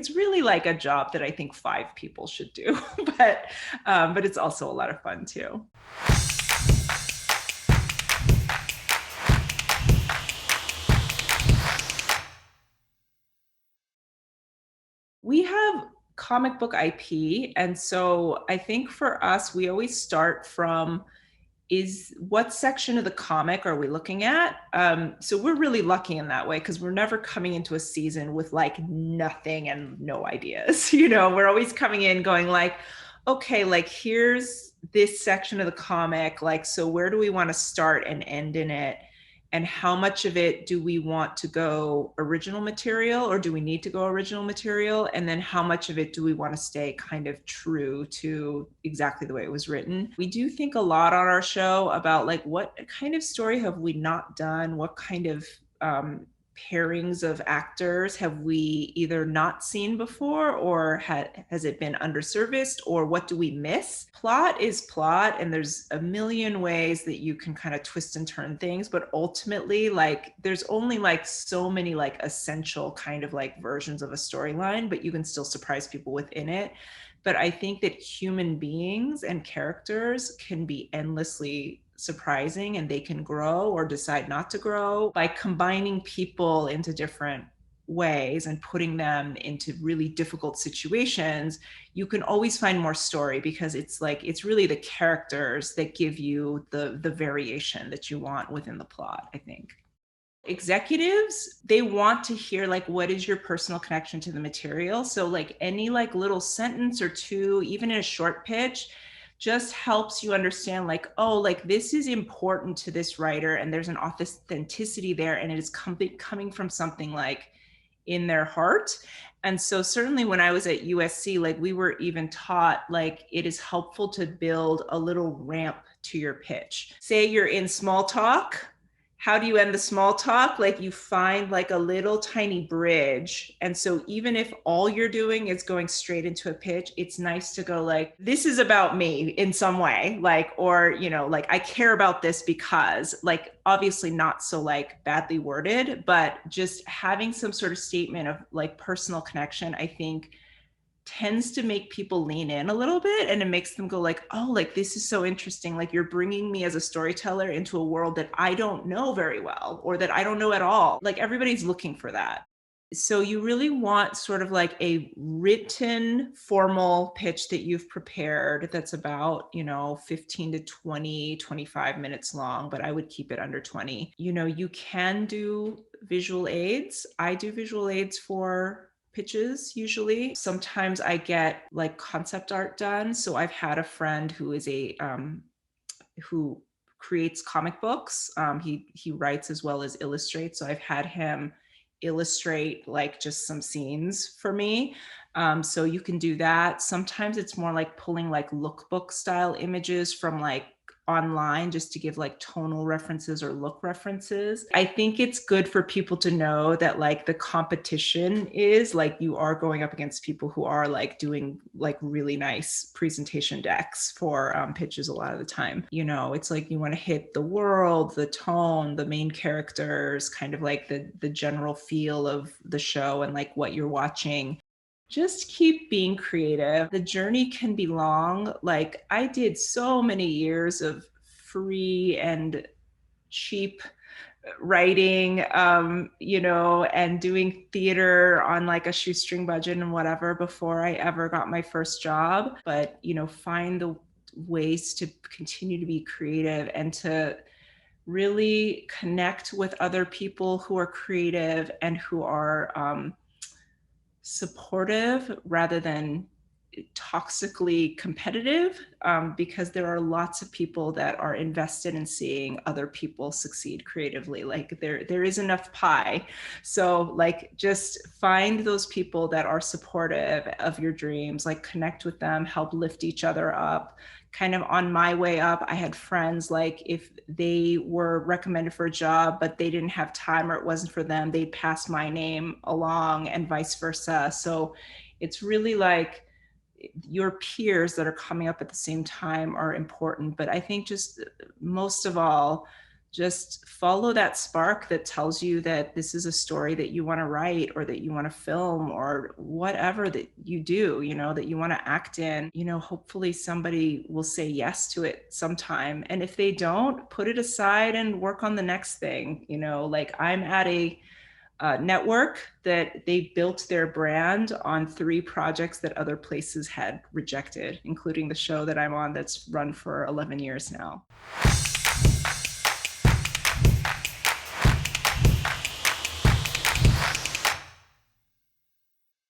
it's really like a job that I think 5 people should do, but it's also a lot of fun too. We have comic book IP. And so I think for us, we always start from is what section of the comic are we looking at? So we're really lucky in that way because we're never coming into a season with like nothing and no ideas. We're always coming in going like, okay, like here's this section of the comic. Like, so where do we want to start and end in it? And how much of it do we want to go original material or do we need to go original material? And then how much of it do we want to stay kind of true to exactly the way it was written? We do think a lot on our show about like what kind of story have we not done? What kind of pairings of actors have we either not seen before or has it been underserviced or what do we miss? Plot is plot and there's a million ways that you can kind of twist and turn things, but ultimately like there's only like so many like essential kind of like versions of a storyline, but you can still surprise people within it. But I think that human beings and characters can be endlessly surprising and they can grow or decide not to grow by combining people into different ways and putting them into really difficult situations. You can always find more story because it's really the characters that give you the variation that you want within the plot, I think. Executives, they want to hear like what is your personal connection to the material. So like any like little sentence or two, even in a short pitch, just helps you understand like, oh, like this is important to this writer and there's an authenticity there and it is coming from something like in their heart. And so certainly when I was at USC, like we were even taught like it is helpful to build a little ramp to your pitch. Say you're in small talk. How do you end the small talk? Like you find like a little tiny bridge. And so even if all you're doing is going straight into a pitch, it's nice to go like, this is about me in some way, like, or, like I care about this because like, obviously not so like badly worded, but just having some sort of statement of like personal connection, I think tends to make people lean in a little bit and it makes them go like, oh, like this is so interesting. Like you're bringing me as a storyteller into a world that I don't know very well or that I don't know at all. Like everybody's looking for that. So you really want sort of like a written formal pitch that you've prepared that's about, 15 to 20, 25 minutes long, but I would keep it under 20. You can do visual aids. I do visual aids for pitches usually. Sometimes I get like concept art done. So I've had a friend who is who creates comic books. He writes as well as illustrates. So I've had him illustrate like just some scenes for me. So you can do that. Sometimes it's more like pulling like lookbook style images from like online just to give like tonal references or look references. I think it's good for people to know that like the competition is like you are going up against people who are like doing like really nice presentation decks for pitches a lot of the time. It's like you want to hit the world, the tone, the main characters, kind of like the general feel of the show and like what you're watching. Just keep being creative. The journey can be long. Like I did so many years of free and cheap writing, and doing theater on like a shoestring budget and whatever before I ever got my first job. But, find the ways to continue to be creative and to really connect with other people who are creative and who are supportive rather than toxically competitive, because there are lots of people that are invested in seeing other people succeed creatively. Like there is enough pie. So like just find those people that are supportive of your dreams, like connect with them, help lift each other up. Kind of on my way up, I had friends like if they were recommended for a job, but they didn't have time or it wasn't for them, they'd pass my name along and vice versa. So it's really like your peers that are coming up at the same time are important. But I think just most of all, just follow that spark that tells you that this is a story that you want to write or that you want to film or whatever that you do, that you want to act in. Hopefully somebody will say yes to it sometime. And if they don't, put it aside and work on the next thing. Like I'm at a network that they built their brand on 3 projects that other places had rejected, including the show that I'm on that's run for 11 years now.